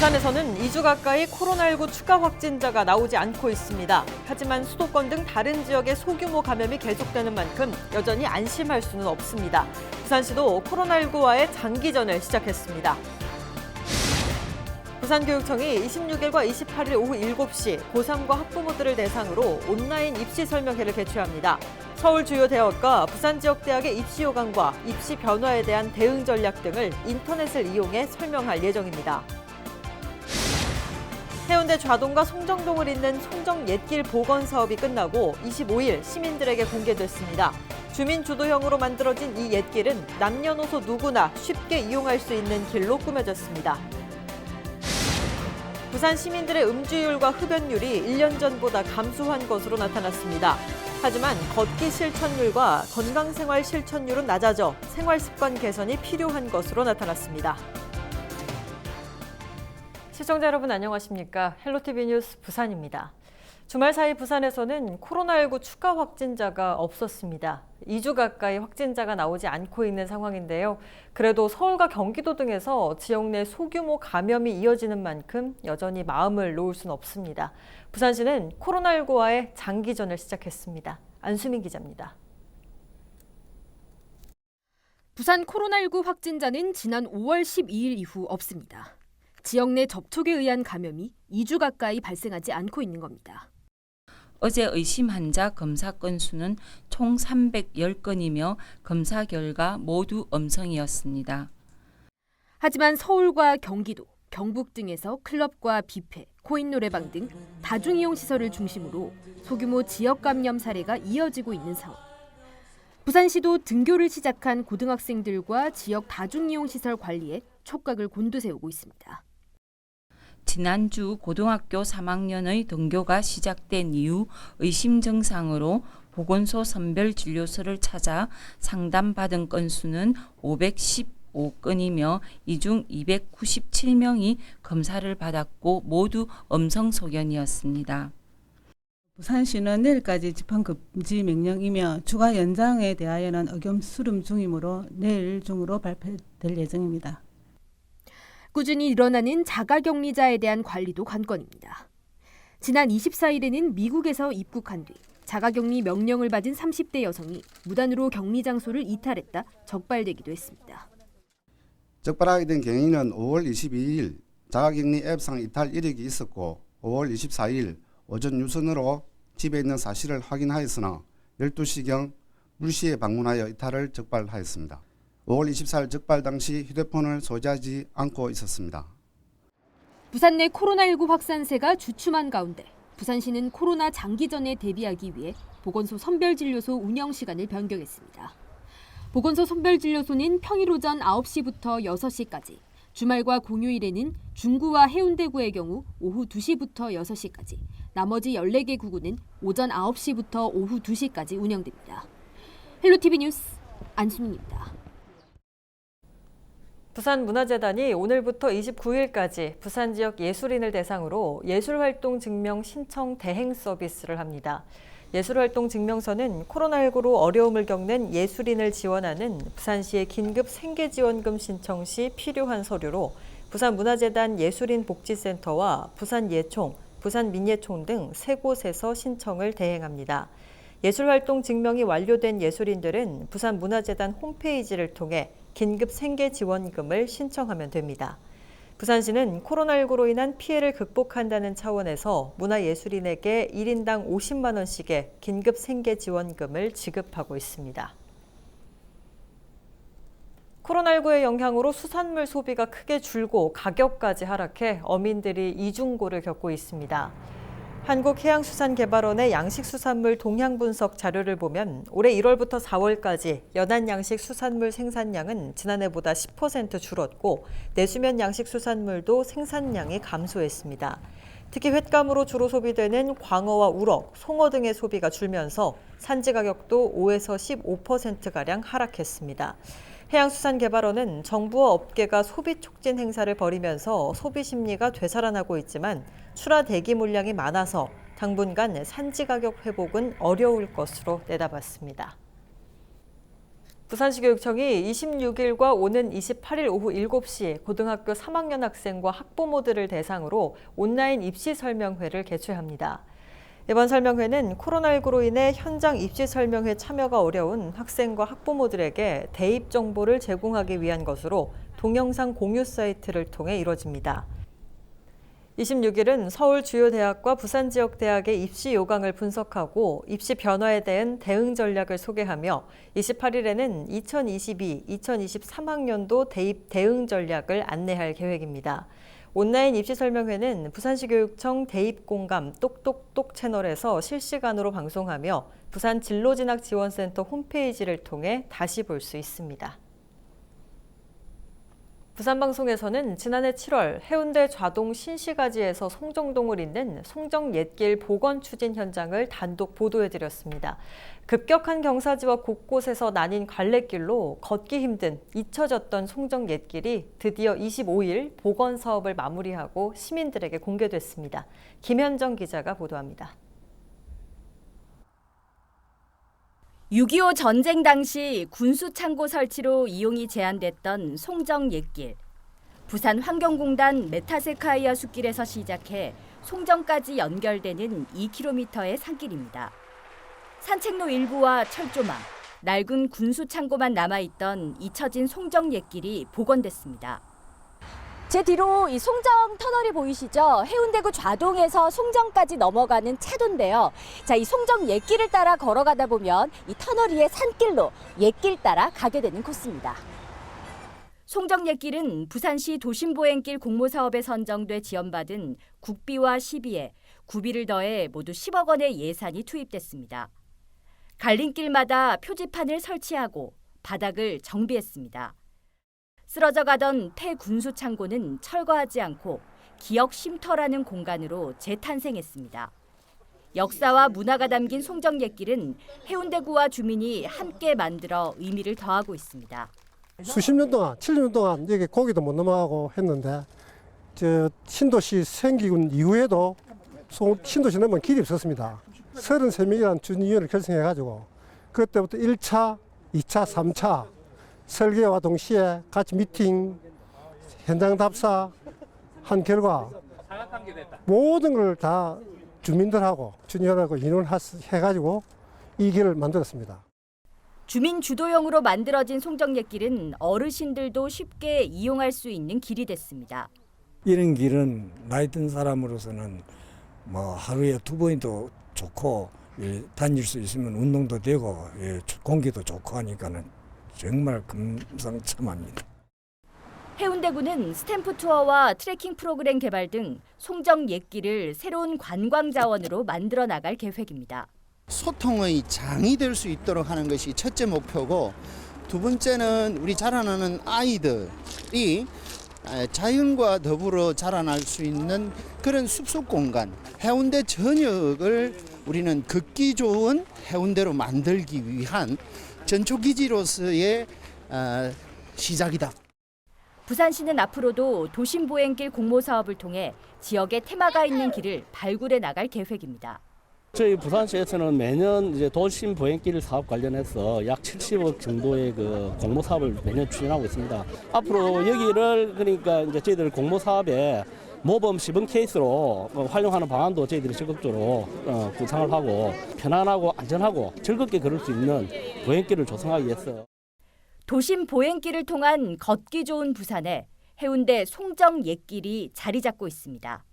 부산에서는 2주 가까이 코로나19 추가 확진자가 나오지 않고 있습니다. 하지만 수도권 등 다른 지역의 소규모 감염이 계속되는 만큼 여전히 안심할 수는 없습니다. 부산시도 코로나19와의 장기전을 시작했습니다. 부산교육청이 26일과 28일 오후 7시 고3과 학부모들을 대상으로 온라인 입시 설명회를 개최합니다. 서울 주요 대학과 부산 지역 대학의 입시 요강과 입시 변화에 대한 대응 전략 등을 인터넷을 이용해 설명할 예정입니다. 해운대 좌동과 송정동을 잇는 송정 옛길 복원 사업이 끝나고 25일 시민들에게 공개됐습니다. 주민 주도형으로 만들어진 이 옛길은 남녀노소 누구나 쉽게 이용할 수 있는 길로 꾸며졌습니다. 부산 시민들의 음주율과 흡연율이 1년 전보다 감소한 것으로 나타났습니다. 하지만 걷기 실천율과 건강생활 실천율은 낮아져 생활습관 개선이 필요한 것으로 나타났습니다. 시청자 여러분 안녕하십니까? 헬로티비 뉴스 부산입니다. 주말 사이 부산에서는 코로나19 추가 확진자가 없었습니다. 2주 가까이 확진자가 나오지 않고 있는 상황인데요. 그래도 서울과 경기도 등에서 지역 내 소규모 감염이 이어지는 만큼 여전히 마음을 놓을 수는 없습니다. 부산시는 코로나19와의 장기전을 시작했습니다. 안수민 기자입니다. 부산 코로나19 확진자는 지난 5월 12일 이후 없습니다. 지역 내 접촉에 의한 감염이 2주 가까이 발생하지 않고 있는 겁니다. 어제 의심 환자 검사 건수는 총 310건이며 검사 결과 모두 음성이었습니다. 하지만 서울과 경기도, 경북 등에서 클럽과 뷔페, 코인 노래방 등 다중이용 시설을 중심으로 소규모 지역 감염 사례가 이어지고 있는 상황. 부산시도 등교를 시작한 고등학생들과 지역 다중이용 시설 관리에 촉각을 곤두세우고 있습니다. 지난주 고등학교 3학년의 등교가 시작된 이후 의심 증상으로 보건소 선별진료소를 찾아 상담받은 건수는 515건이며 이 중 297명이 검사를 받았고 모두 음성 소견이었습니다. 부산시는 내일까지 집합금지 명령이며 추가 연장에 대하여는 의견 수렴 중이므로 내일 중으로 발표될 예정입니다. 꾸준히 일어나는 자가격리자에 대한 관리도 관건입니다. 지난 24일에는 미국에서 입국한 뒤 자가격리 명령을 받은 30대 여성이 무단으로 격리 장소를 이탈했다 적발되기도 했습니다. 적발하게 된 경위는 5월 22일 자가격리 앱상 이탈 이력이 있었고 5월 24일 오전 유선으로 집에 있는 사실을 확인하였으나 12시경 물시에 방문하여 이탈을 적발하였습니다. 5월 24일 적발 당시 휴대폰을 소지하지 않고 있었습니다. 부산 내 코로나19 확산세가 주춤한 가운데 부산시는 코로나 장기전에 대비하기 위해 보건소 선별진료소 운영 시간을 변경했습니다. 보건소 선별진료소는 평일 오전 9시부터 6시까지, 주말과 공휴일에는 중구와 해운대구의 경우 오후 2시부터 6시까지, 나머지 14개 구구는 오전 9시부터 오후 2시까지 운영됩니다. 헬로티비 뉴스 안수민입니다. 부산문화재단이 오늘부터 29일까지 부산 지역 예술인을 대상으로 예술활동 증명 신청 대행 서비스를 합니다. 예술활동 증명서는 코로나19로 어려움을 겪는 예술인을 지원하는 부산시의 긴급 생계지원금 신청 시 필요한 서류로 부산문화재단 예술인복지센터와 부산예총, 부산민예총 등 3곳에서 신청을 대행합니다. 예술활동 증명이 완료된 예술인들은 부산문화재단 홈페이지를 통해 긴급 생계지원금을 신청하면 됩니다. 부산시는 코로나19로 인한 피해를 극복한다는 차원에서 문화예술인에게 1인당 50만 원씩의 긴급 생계지원금을 지급하고 있습니다. 코로나19의 영향으로 수산물 소비가 크게 줄고 가격까지 하락해 어민들이 이중고를 겪고 있습니다. 한국해양수산개발원의 양식수산물 동향 분석 자료를 보면 올해 1월부터 4월까지 연안 양식수산물 생산량은 지난해보다 10% 줄었고 내수면 양식수산물도 생산량이 감소했습니다. 특히 횟감으로 주로 소비되는 광어와 우럭, 송어 등의 소비가 줄면서 산지 가격도 5에서 15%가량 하락했습니다. 해양수산개발원은 정부와 업계가 소비 촉진 행사를 벌이면서 소비 심리가 되살아나고 있지만 출하 대기 물량이 많아서 당분간 산지 가격 회복은 어려울 것으로 내다봤습니다. 부산시 교육청이 26일과 오는 28일 오후 7시 고등학교 3학년 학생과 학부모들을 대상으로 온라인 입시 설명회를 개최합니다. 이번 설명회는 코로나19로 인해 현장 입시 설명회 참여가 어려운 학생과 학부모들에게 대입 정보를 제공하기 위한 것으로 동영상 공유 사이트를 통해 이뤄집니다. 26일은 서울 주요 대학과 부산 지역 대학의 입시 요강을 분석하고 입시 변화에 대한 대응 전략을 소개하며 28일에는 2022-2023학년도 대입 대응 전략을 안내할 계획입니다. 온라인 입시 설명회는 부산시 교육청 대입공감 똑똑똑 채널에서 실시간으로 방송하며 부산 진로진학지원센터 홈페이지를 통해 다시 볼 수 있습니다. 부산방송에서는 지난해 7월 해운대 좌동 신시가지에서 송정동을 잇는 송정옛길 복원 추진 현장을 단독 보도해드렸습니다. 급격한 경사지와 곳곳에서 나뉜 갈래길로 걷기 힘든 잊혀졌던 송정옛길이 드디어 25일 복원 사업을 마무리하고 시민들에게 공개됐습니다. 김현정 기자가 보도합니다. 6.25 전쟁 당시 군수창고 설치로 이용이 제한됐던 송정옛길. 부산 환경공단 메타세카이아 숲길에서 시작해 송정까지 연결되는 2km의 산길입니다. 산책로 일부와 철조망, 낡은 군수창고만 남아있던 잊혀진 송정옛길이 복원됐습니다. 제 뒤로 이 송정 터널이 보이시죠? 해운대구 좌동에서 송정까지 넘어가는 차도인데요. 자, 이 송정 옛길을 따라 걸어가다 보면 이 터널 위의 산길로 옛길 따라 가게 되는 코스입니다. 송정 옛길은 부산시 도심보행길 공모사업에 선정돼 지원받은 국비와 시비에 구비를 더해 모두 10억 원의 예산이 투입됐습니다. 갈림길마다 표지판을 설치하고 바닥을 정비했습니다. 쓰러져 가던 폐군수 창고는 철거하지 않고 기억 쉼터라는 공간으로 재탄생했습니다. 역사와 문화가 담긴 송정옛길은 해운대구와 주민이 함께 만들어 의미를 더하고 있습니다. 수십 년 동안, 70년 동안 여기 고기도 못 넘어가고 했는데 신도시 생기군 이후에도 신도시 넘으면 길이 없었습니다. 33명이라는 준위원회를 결성해가지고 그때부터 1차, 2차, 3차 설계와 동시에 같이 미팅, 현장 답사 한 결과 모든 걸 다 주민들하고 준위원하고 의논해가지고 이 길을 만들었습니다. 주민 주도형으로 만들어진 송정옛길은 어르신들도 쉽게 이용할 수 있는 길이 됐습니다. 이런 길은 나이 든 사람으로서는 하루에 2번도 좋고 다닐 수 있으면 운동도 되고 공기도 좋고 하니까는 정말 금상첨화입니다. 해운대구는 스탬프 투어와 트레킹 프로그램 개발 등 송정옛길을 새로운 관광 자원으로 만들어 나갈 계획입니다. 소통의 장이 될 수 있도록 하는 것이 첫째 목표고, 두 번째는 우리 자라나는 아이들이 자연과 더불어 자라날 수 있는 그런 숲속 공간, 해운대 전역을 우리는 걷기 좋은 해운대로 만들기 위한 전초기지로서의 시작이다. 부산시는 앞으로도 도심보행길 공모사업을 통해 지역에 테마가 있는 길을 발굴해 나갈 계획입니다. 저희 부산시에서는 매년 이제 도심 보행길 사업 관련해서 약 70억 정도의 그 공모 사업을 매년 추진하고 있습니다. 앞으로 여기를 그러니까 이제 저희들 공모 사업에 모범 시범 케이스로 활용하는 방안도 저희들이 적극적으로 구상을 하고 편안하고 안전하고 즐겁게 걸을 수 있는 보행길을 조성하기 위해서. 도심 보행길을 통한 걷기 좋은 부산에 해운대 송정옛길이 자리 잡고 있습니다.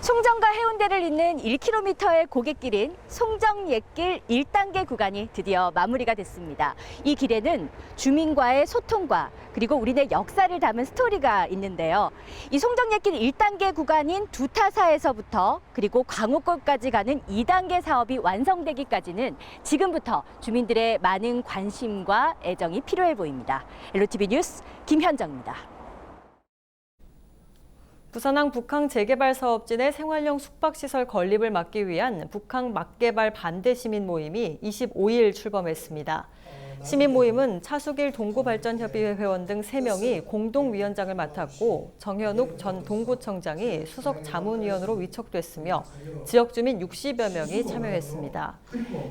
송정과 해운대를 잇는 1km의 고갯길인 송정옛길 1단계 구간이 드디어 마무리가 됐습니다. 이 길에는 주민과의 소통과 그리고 우리네 역사를 담은 스토리가 있는데요. 이 송정옛길 1단계 구간인 두타사에서부터 그리고 광옥골까지 가는 2단계 사업이 완성되기까지는 지금부터 주민들의 많은 관심과 애정이 필요해 보입니다. LOTV 뉴스 김현정입니다. 부산항 북항 재개발 사업진의 생활형 숙박시설 건립을 막기 위한 북항 막개발 반대 시민 모임이 25일 출범했습니다. 시민 모임은 차수길 동구발전협의회 회원 등 3명이 공동위원장을 맡았고 정현욱 전 동구청장이 수석 자문위원으로 위촉됐으며 지역 주민 60여 명이 참여했습니다.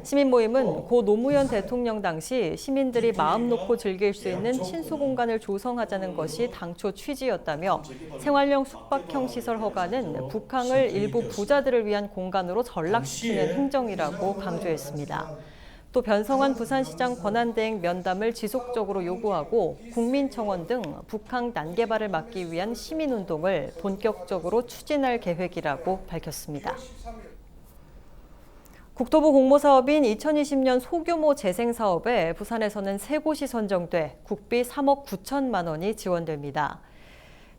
시민 모임은 고 노무현 대통령 당시 시민들이 마음 놓고 즐길 수 있는 친수 공간을 조성하자는 것이 당초 취지였다며 생활용 숙박형 시설 허가는 북항을 일부 부자들을 위한 공간으로 전락시키는 행정이라고 강조했습니다. 또 변성환 부산시장 권한대행 면담을 지속적으로 요구하고 국민청원 등 북항 난개발을 막기 위한 시민운동을 본격적으로 추진할 계획이라고 밝혔습니다. 국토부 공모사업인 2020년 소규모 재생사업에 부산에서는 3곳이 선정돼 국비 3억 9천만 원이 지원됩니다.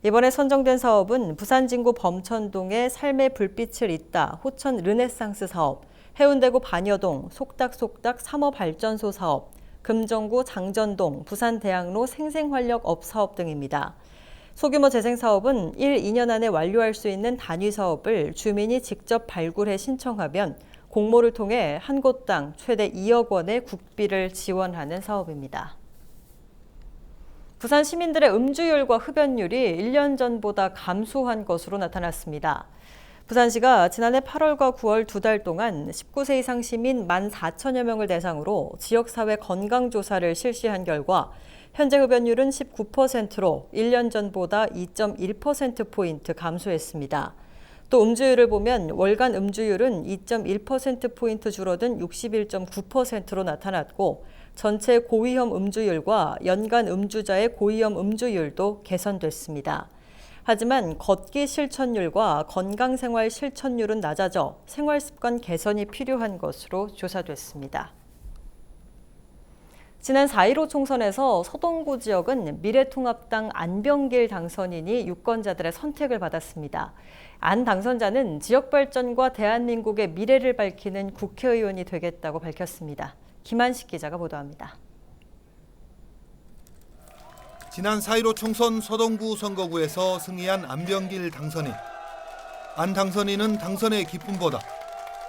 이번에 선정된 사업은 부산 진구 범천동의 삶의 불빛을 잇다 호천 르네상스 사업, 해운대구 반여동 속닥속닥 삼어발전소 사업, 금정구 장전동 부산대학로 생생활력업 사업 등입니다. 소규모 재생사업은 1-2년 안에 완료할 수 있는 단위 사업을 주민이 직접 발굴해 신청하면 공모를 통해 한 곳당 최대 2억 원의 국비를 지원하는 사업입니다. 부산 시민들의 음주율과 흡연율이 1년 전보다 감소한 것으로 나타났습니다. 부산시가 지난해 8월과 9월 2달 동안 19세 이상 시민 14,000여 명을 대상으로 지역사회 건강조사를 실시한 결과 현재 흡연율은 19%로 1년 전보다 2.1%포인트 감소했습니다. 또 음주율을 보면 월간 음주율은 2.1%포인트 줄어든 61.9%로 나타났고 전체 고위험 음주율과 연간 음주자의 고위험 음주율도 개선됐습니다. 하지만 걷기 실천율과 건강생활 실천율은 낮아져 생활습관 개선이 필요한 것으로 조사됐습니다. 지난 4.15 총선에서 서동구 지역은 미래통합당 안병길 당선인이 유권자들의 선택을 받았습니다. 안 당선자는 지역 발전과 대한민국의 미래를 밝히는 국회의원이 되겠다고 밝혔습니다. 김한식 기자가 보도합니다. 지난 4.15 총선 서동구 선거구에서 승리한 안병길 당선인. 안 당선인은 당선의 기쁨보다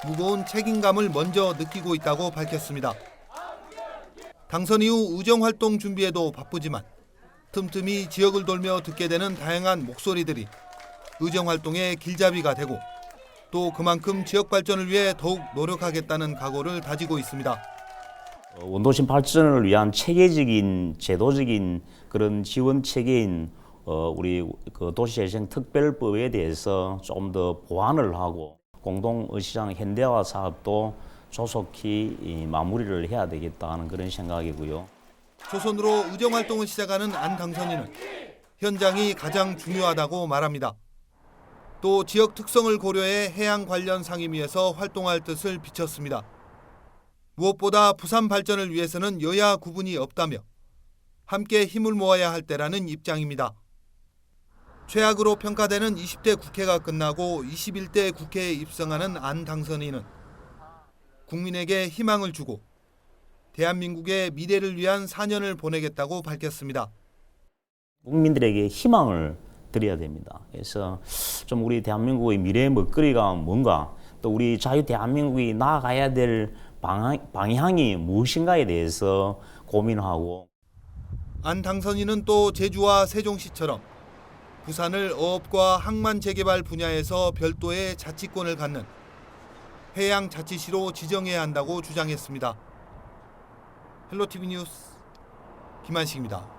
무거운 책임감을 먼저 느끼고 있다고 밝혔습니다. 당선 이후 의정활동 준비에도 바쁘지만 틈틈이 지역을 돌며 듣게 되는 다양한 목소리들이 의정활동의 길잡이가 되고 또 그만큼 지역 발전을 위해 더욱 노력하겠다는 각오를 다지고 있습니다. 원도심 발전을 위한 체계적인 제도적인 그런 지원 체계인 우리 그 도시재생특별법에 대해서 좀 더 보완을 하고 공동의시장 현대화 사업도 조속히 마무리를 해야 되겠다는 그런 생각이고요. 초선으로 의정활동을 시작하는 안 당선인은 현장이 가장 중요하다고 말합니다. 또 지역 특성을 고려해 해양 관련 상임위에서 활동할 뜻을 비췄습니다. 무엇보다 부산 발전을 위해서는 여야 구분이 없다며 함께 힘을 모아야 할 때라는 입장입니다. 최악으로 평가되는 20대 국회가 끝나고 21대 국회에 입성하는 안 당선인은 국민에게 희망을 주고 대한민국의 미래를 위한 4년을 보내겠다고 밝혔습니다. 국민들에게 희망을 드려야 됩니다. 그래서 좀 우리 대한민국의 미래의 먹거리가 뭔가 또 우리 자유 대한민국이 나아가야 될 방향이 무엇인가에 대해서 고민하고 안 당선인은 또 제주와 세종시처럼 부산을 어업과 항만 재개발 분야에서 별도의 자치권을 갖는 해양자치시로 지정해야 한다고 주장했습니다. 헬로티비 뉴스 김한식입니다.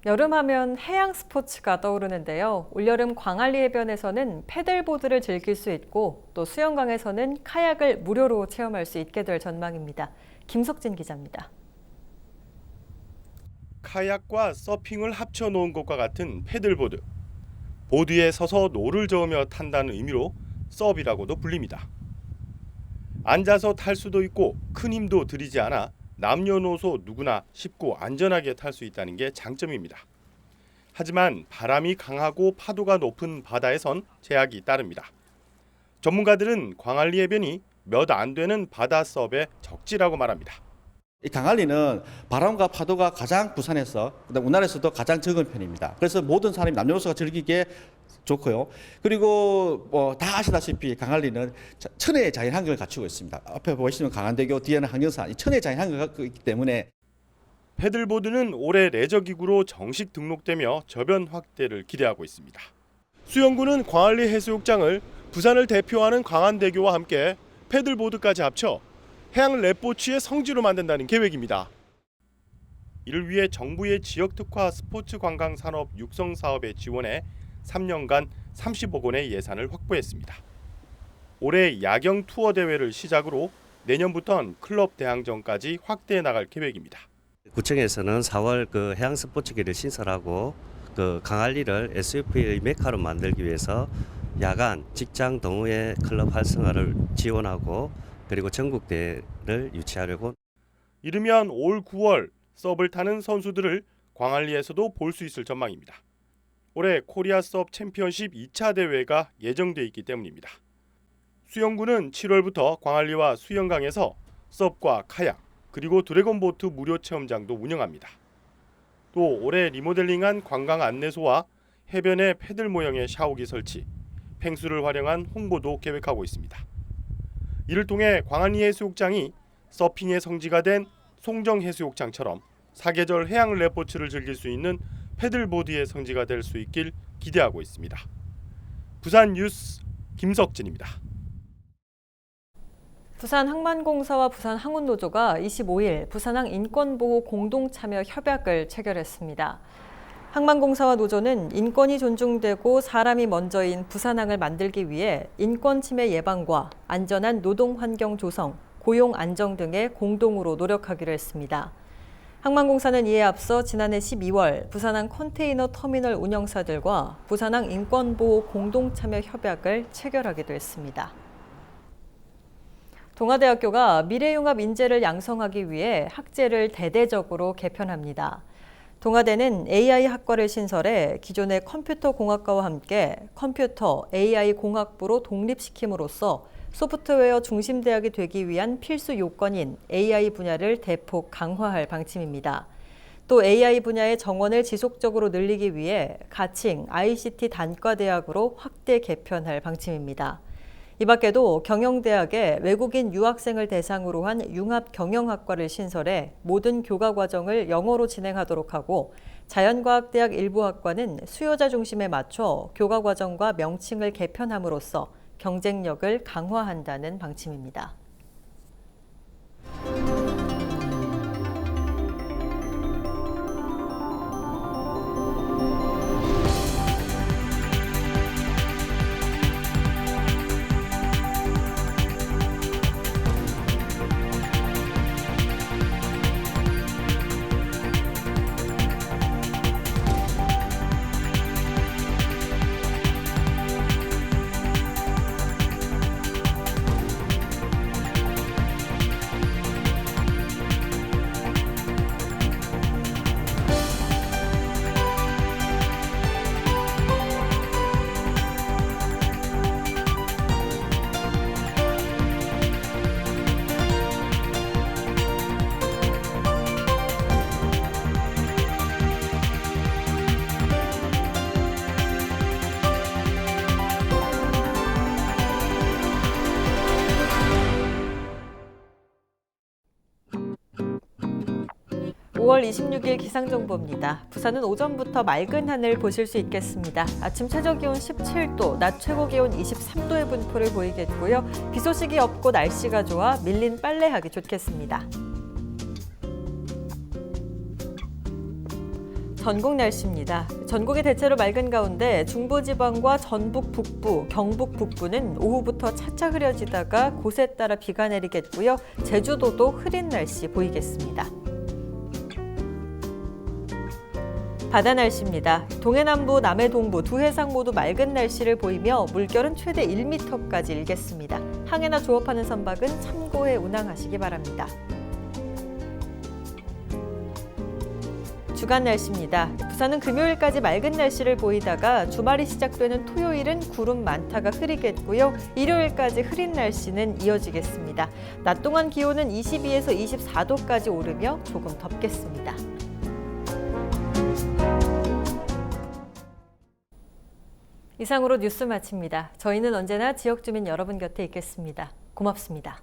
여름하면 해양 스포츠가 떠오르는데요. 올여름 광안리 해변에서는 패들보드를 즐길 수 있고 또 수영강에서는 카약을 무료로 체험할 수 있게 될 전망입니다. 김석진 기자입니다. 카약과 서핑을 합쳐놓은 것과 같은 패들보드. 보드에 서서 노를 저으며 탄다는 의미로 서비라고도 불립니다. 앉아서 탈 수도 있고 큰 힘도 들이지 않아 남녀노소 누구나 쉽고 안전하게 탈 수 있다는 게 장점입니다. 하지만 바람이 강하고 파도가 높은 바다에선 제약이 따릅니다. 전문가들은 광안리 해변이 몇 안 되는 바다 서브의 적지라고 말합니다. 이 강한리는 바람과 파도가 가장 부산에서 그다음 우나라에서도 가장 적은 편입니다. 그래서 모든 사람이 남녀노소가 즐기기에 좋고요. 그리고 다 아시다시피 강한리는 천혜의 자연 환경을 갖추고 있습니다. 앞에 보시면 강한대교, 뒤에는 항정산, 이 천혜의 자연 환경을 갖고 있기 때문에 패들보드는 올해 레저기구로 정식 등록되며 저변 확대를 기대하고 있습니다. 수영구는 광안리 해수욕장을 부산을 대표하는 광안대교와 함께 패들보드까지 합쳐 해양 랩보츠의 성지로 만든다는 계획입니다. 이를 위해 정부의 지역특화 스포츠 관광 산업 육성 사업에 지원해 3년간 30억 원의 예산을 확보했습니다. 올해 야경 투어 대회를 시작으로 내년부터는 클럽 대항전까지 확대해 나갈 계획입니다. 구청에서는 4월 그 해양 스포츠기를 신설하고 그 강한리를 SUP의 메카로 만들기 위해서 야간 직장 동호회 클럽 활성화를 지원하고 그리고 전국대회를 유치하려고. 이르면 올 9월 서브를 타는 선수들을 광안리에서도 볼 수 있을 전망입니다. 올해 코리아 서브 챔피언십 2차 대회가 예정돼 있기 때문입니다. 수영구는 7월부터 광안리와 수영강에서 서브과 카약 그리고 드래곤보트 무료 체험장도 운영합니다. 또 올해 리모델링한 관광 안내소와 해변에 패들 모형의 샤워기 설치, 펭수를 활용한 홍보도 계획하고 있습니다. 이를 통해 광안리 해수욕장이 서핑의 성지가 된 송정 해수욕장처럼 사계절 해양 랩보츠를 즐길 수 있는 패들보드의 성지가 될 수 있길 기대하고 있습니다. 부산 뉴스 김석진입니다. 부산항만공사와 부산항운노조가 25일 부산항 인권보호 공동참여 협약을 체결했습니다. 항만공사와 노조는 인권이 존중되고 사람이 먼저인 부산항을 만들기 위해 인권 침해 예방과 안전한 노동 환경 조성, 고용 안정 등에 공동으로 노력하기로 했습니다. 항만공사는 이에 앞서 지난해 12월 부산항 컨테이너 터미널 운영사들과 부산항 인권보호 공동참여 협약을 체결하기도 했습니다. 동아대학교가 미래융합 인재를 양성하기 위해 학제를 대대적으로 개편합니다. 동아대는 AI 학과를 신설해 기존의 컴퓨터공학과와 함께 컴퓨터, AI 공학부로 독립시킴으로써 소프트웨어 중심 대학이 되기 위한 필수 요건인 AI 분야를 대폭 강화할 방침입니다. 또 AI 분야의 정원을 지속적으로 늘리기 위해 가칭 ICT 단과대학으로 확대 개편할 방침입니다. 이 밖에도 경영대학에 외국인 유학생을 대상으로 한 융합경영학과를 신설해 모든 교과 과정을 영어로 진행하도록 하고 자연과학대학 일부 학과는 수요자 중심에 맞춰 교과 과정과 명칭을 개편함으로써 경쟁력을 강화한다는 방침입니다. (5월 26일) 기상정보입니다. 부산은 오전부터 맑은 하늘 보실 수 있겠습니다. 아침 최저기온 17도, 낮 최고기온 23도의 분포를 보이겠고요. 비 소식이 없고 날씨가 좋아 밀린 빨래하기 좋겠습니다. 전국 날씨입니다. 전국이 대체로 맑은 가운데 중부지방과 전북 북부, 경북 북부는 오후부터 차차 흐려지다가 곳에 따라 비가 내리겠고요. 제주도도 흐린 날씨 보이겠습니다. 바다 날씨입니다. 동해남부, 남해동부 두 해상 모두 맑은 날씨를 보이며 물결은 최대 1m까지 일겠습니다. 항해나 조업하는 선박은 참고해 운항하시기 바랍니다. 주간 날씨입니다. 부산은 금요일까지 맑은 날씨를 보이다가 주말이 시작되는 토요일은 구름 많다가 흐리겠고요. 일요일까지 흐린 날씨는 이어지겠습니다. 낮 동안 기온은 22에서 24도까지 오르며 조금 덥겠습니다. 이상으로 뉴스 마칩니다. 저희는 언제나 지역 주민 여러분 곁에 있겠습니다. 고맙습니다.